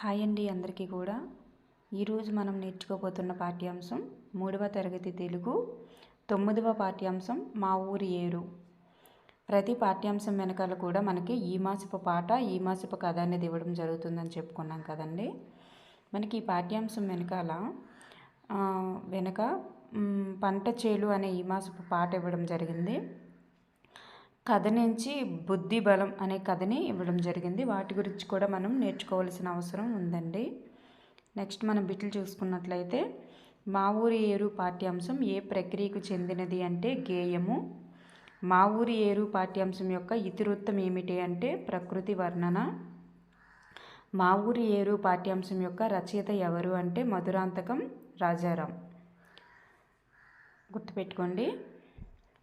Hi అండి అందరికీ కూడా. ఈరోజు మనం నేర్చుకోబోతున్న పాఠ్యాంశం 3వ తరగతి తెలుగు 9వ పాఠ్యాంశం మా ఊరి ఏరు. ప్రతి పాఠ్యాంశం వెనకాల కూడా మనకి ఈ మాసపు పాట ఈ మాసపు కథ అనేది ఇవ్వడం జరుగుతుందని చెప్పుకున్నాం కదండి. మనకి ఈ పాఠ్యాంశం వెనక పంట చేలు అనే ఈ మాసపు పాట ఇవ్వడం జరిగింది. కథ నుంచి బుద్ధి బలం అనే కథని ఇవ్వడం జరిగింది. వాటి గురించి కూడా మనం నేర్చుకోవాల్సిన అవసరం ఉందండి. నెక్స్ట్ మనం బిట్లు చూసుకున్నట్లయితే మా ఊరి ఏరు పాఠ్యాంశం ఏ ప్రక్రియకు చెందినది అంటే గేయము. మా ఊరి ఏరు పాఠ్యాంశం యొక్క ఇతివృత్తం ఏమిటి అంటే ప్రకృతి వర్ణన. మా ఊరి ఏరు పాఠ్యాంశం యొక్క రచయిత ఎవరు అంటే మధురాంతకం రాజారాం. గుర్తుపెట్టుకోండి,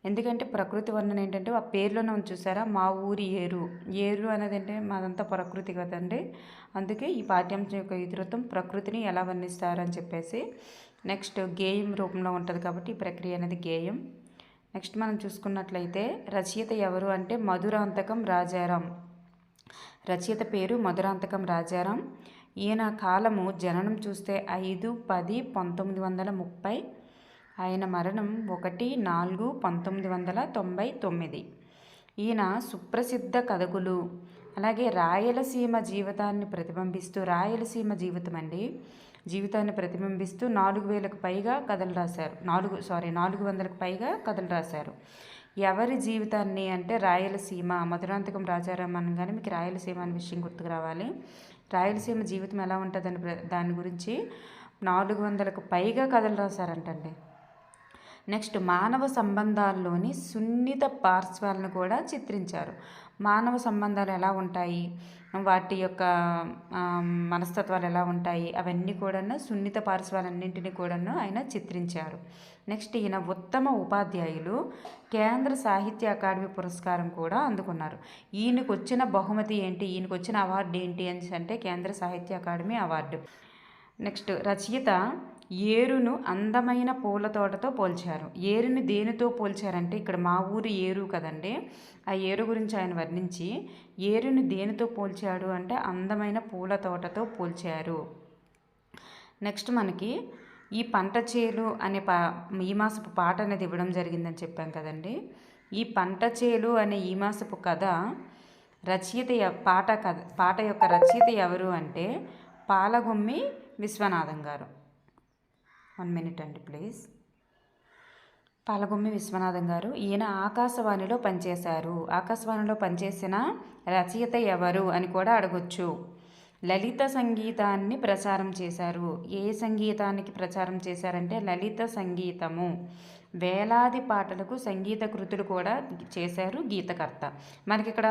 ఎందుకంటే ప్రకృతి వర్ణన ఏంటంటే ఆ పేర్లోనే ఉంది చూసారా, మా ఊరి ఏరు. ఏరు అనేది అంటే మాదంతా ప్రకృతి కదండి. అందుకే ఈ పాఠ్యాంశం యొక్క ఇతివృత్తం ప్రకృతిని ఎలా వర్ణిస్తారని చెప్పేసి. నెక్స్ట్ గేయం రూపంలో ఉంటుంది కాబట్టి ఈ ప్రక్రియ అనేది గేయం. నెక్స్ట్ మనం చూసుకున్నట్లయితే రచయిత ఎవరు అంటే మధురాంతకం రాజారాం. రచయిత పేరు మధురాంతకం రాజారాం. ఈయన కాలము జననం చూస్తే 5/10/1930. ఆయన మరణం 1/4/1999. ఈయన సుప్రసిద్ధ కథకులు. అలాగే రాయలసీమ జీవితాన్ని ప్రతిబింబిస్తూ, రాయలసీమ జీవితాన్ని ప్రతిబింబిస్తూ 4,000కు పైగా కథలు రాశారు. 400కు పైగా కథలు రాశారు. ఎవరి జీవితాన్ని అంటే రాయలసీమ. మధురాంతకం రాజారాం అనగానే మీకు రాయలసీమ అనే విషయం గుర్తుకు రావాలి. రాయలసీమ జీవితం ఎలా ఉంటుందని దాని గురించి 400కు పైగా కథలు రాశారంటండి. నెక్స్ట్ మానవ సంబంధాల్లోని సున్నిత పార్శ్వాలను కూడా చిత్రించారు. మానవ సంబంధాలు ఎలా ఉంటాయి, వాటి యొక్క మనస్తత్వాలు ఎలా ఉంటాయి, అవన్నీ కూడా సున్నిత పార్శ్వాలన్నింటినీ కూడా ఆయన చిత్రించారు. నెక్స్ట్ ఈయన ఉత్తమ ఉపాధ్యాయులు కేంద్ర సాహిత్య అకాడమీ పురస్కారం కూడా అందుకున్నారు. ఈయనకు వచ్చిన బహుమతి ఏంటి, ఈయనకు వచ్చిన అవార్డు ఏంటి అని అంటే కేంద్ర సాహిత్య అకాడమీ అవార్డు. నెక్స్ట్ రచయిత ఏరును అందమైన పూల తోటతో పోల్చారు. ఏరుని దేనితో పోల్చారంటే ఇక్కడ మా ఊరి ఏరు కదండి, ఆ ఏరు గురించి ఆయన వర్ణించి ఏరుని దేనితో పోల్చాడు అంటే అందమైన పూల తోటతో పోల్చారు. నెక్స్ట్ మనకి ఈ పంట చేలు అనే ఈ మాసపు పాట అనేది ఇవ్వడం జరిగిందని చెప్పాం కదండి. ఈ పంట చేలు అనే ఈ మాసపు కథ పాట యొక్క రచయిత ఎవరు అంటే పాలగుమ్మి విశ్వనాథం గారు. 1 minute అండి ప్లీజ్. పాలగుమ్మి విశ్వనాథం గారు. ఈయన ఆకాశవాణిలో పనిచేశారు. ఆకాశవాణిలో పనిచేసిన రచయిత ఎవరు అని కూడా అడగొచ్చు. లలిత సంగీతాన్ని ప్రచారం చేశారు. ఏ సంగీతానికి ప్రచారం చేశారంటే లలిత సంగీతము. వేలాది పాటలకు సంగీత కృతులు కూడా చేశారు గీతకర్త. మనకి ఇక్కడ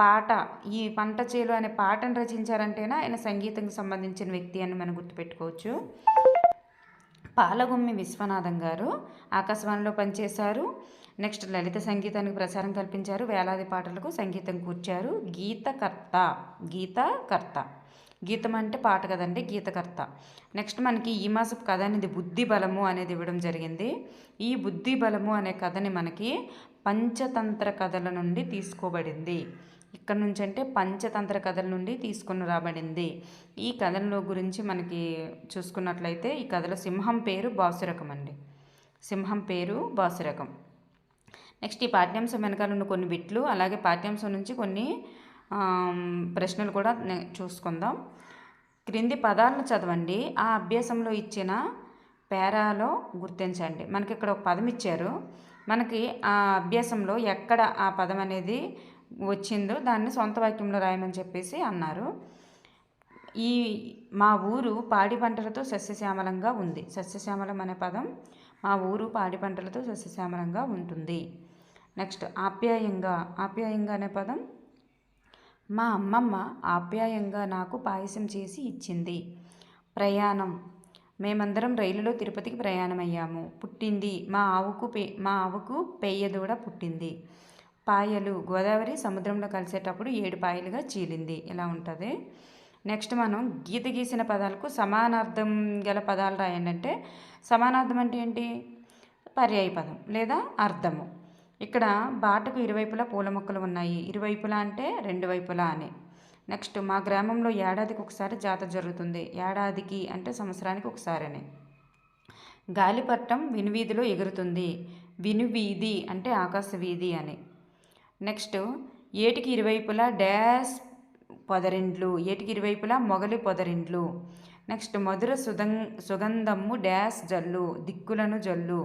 పాట, ఈ పంట చేలు అనే పాటను రచించారంటేనా ఆయన సంగీతంకి సంబంధించిన వ్యక్తి అని మనం గుర్తుపెట్టుకోవచ్చు. పాలగుమ్మి విశ్వనాథం గారు ఆకాశవాణిలో పనిచేశారు. నెక్స్ట్ లలిత సంగీతానికి ప్రచారం కల్పించారు. వేలాది పాటలకు సంగీతం కూర్చారు. గీతకర్త. గీతం అంటే పాట కదండి, గీతకర్త. నెక్స్ట్ మనకి ఈ మాసపు కథ అనేది బుద్ధి బలము అనేది ఇవ్వడం జరిగింది. ఈ బుద్ధి బలము అనే కథని మనకి పంచతంత్ర కథల నుండి తీసుకోబడింది. ఇక్కడ నుంచి అంటే పంచతంత్ర కథల నుండి తీసుకుని రాబడింది. ఈ కథల గురించి మనకి చూసుకున్నట్లయితే ఈ కథలో సింహం పేరు బాసురకం అండి. సింహం పేరు బాసురకం. నెక్స్ట్ ఈ పాఠ్యాంశం వెనకాల ఉన్న కొన్ని బిట్లు, అలాగే పాఠ్యాంశం నుంచి కొన్ని ప్రశ్నలు కూడా చూసుకుందాం. క్రింది పదాలను చదవండి, ఆ అభ్యాసంలో ఇచ్చిన పేరాలో గుర్తించండి. మనకి ఇక్కడ ఒక పదం ఇచ్చారు. మనకి ఆ అభ్యాసంలో ఎక్కడ ఆ పదం అనేది వచ్చిందో దాన్ని సొంత వాక్యంలో రాయమని చెప్పేసి అన్నారు. మా ఊరు పాడి పంటలతో సస్యశ్యామలంగా ఉంది. సస్యశ్యామలం అనే పదం మా ఊరు పాడి పంటలతో సస్యశ్యామలంగా ఉంటుంది. నెక్స్ట్ ఆప్యాయంగా అనే పదం మా అమ్మమ్మ ఆప్యాయంగా నాకు పాయసం చేసి ఇచ్చింది. ప్రయాణం, మేమందరం రైలులో తిరుపతికి ప్రయాణమయ్యాము. పుట్టింది, మా ఆవుకు పెయ్యదూడ పుట్టింది. పాయలు, గోదావరి సముద్రంలో కలిసేటప్పుడు 7 పాయలుగా చీలింది. ఇలా ఉంటుంది. నెక్స్ట్ మనం గీత గీసిన పదాలకు సమానార్థం గల పదాలు రాయండి. అంటే సమానార్థం అంటే ఏంటి, పర్యాయ పదం లేదా అర్థము. ఇక్కడ బాటకు ఇరువైపులా పూల మొక్కలు ఉన్నాయి. ఇరువైపులా అంటే 2 వైపులా అని. నెక్స్ట్ మా గ్రామంలో ఏడాదికి ఒకసారి జాతర జరుగుతుంది. ఏడాదికి అంటే సంవత్సరానికి ఒకసారి అని. గాలిపట్టం వినువీధిలో ఎగురుతుంది. వినువీధి అంటే ఆకాశ వీధి అని. నెక్స్ట్ ఏటికి ఇరువైపులా డాష్ పొదరిండ్లు. ఏటికి ఇరువైపులా మొగలి పొదరిండ్లు. నెక్స్ట్ మధుర సుగంధము డాష్ జల్లు. దిక్కులను జల్లు.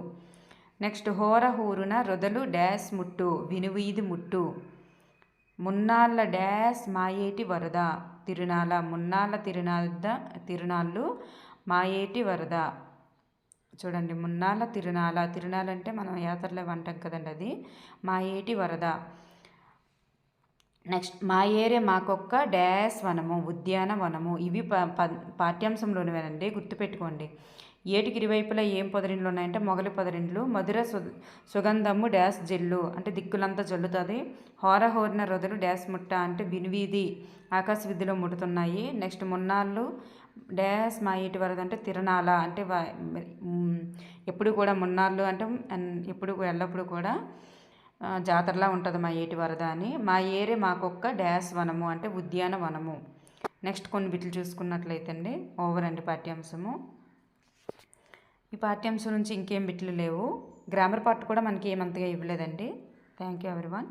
నెక్స్ట్ హోర హూరున రొదలు డాష్ ముట్టు. వినువీధి ముట్టు. మున్నాళ్ళ డాష్ మాయేటి వరద. తిరునాళ్ళ. మున్నాళ్ళ తిరునాళ్ళు మాయేటి వరద. చూడండి, మున్నాళ్ళ తిరునాళ్ళ అంటే మనం యాత్రలో అంటాం కదండి, అది మాయేటి వరద. నెక్స్ట్ మా ఏరే మాకొక్క డాష్ వనము. ఉద్యానవనము. ఇవి పాఠ్యాంశంలోనివేనండి, గుర్తుపెట్టుకోండి. ఏటికి ఇరువైపులా ఏం పొదరిండ్లు ఉన్నాయంటే మొగలి పొదరిండ్లు. మధుర సుగంధము డాష్ జల్లు అంటే దిక్కులంతా జల్లుతుంది. హోరహోరిన రొదలు డాష్ ముట్ట అంటే వినువీధి ఆకాశ విధిలో ముడుతున్నాయి. నెక్స్ట్ మున్నాళ్ళు డాష్ మా ఏటి వరద అంటే తిరణాల అంటే ఎప్పుడు కూడా మున్నాళ్ళు అంటే ఎప్పుడు ఎల్లప్పుడు కూడా జాతరలా ఉంటుంది మా ఏటి వరద అని. మా ఏరే మాకొక్క డాష్ వనము అంటే ఉద్యానవనము. నెక్స్ట్ కొన్ని బిట్లు చూసుకున్నట్లయితే అండి, ఓవర్ అండి పాఠ్యాంశము. ఈ పాఠ్యాంశం నుంచి ఇంకేం బిట్లు లేవు. గ్రామర్ పార్ట్ కూడా మనకి ఏమంతగా ఇవ్వలేదండి. Thank you everyone.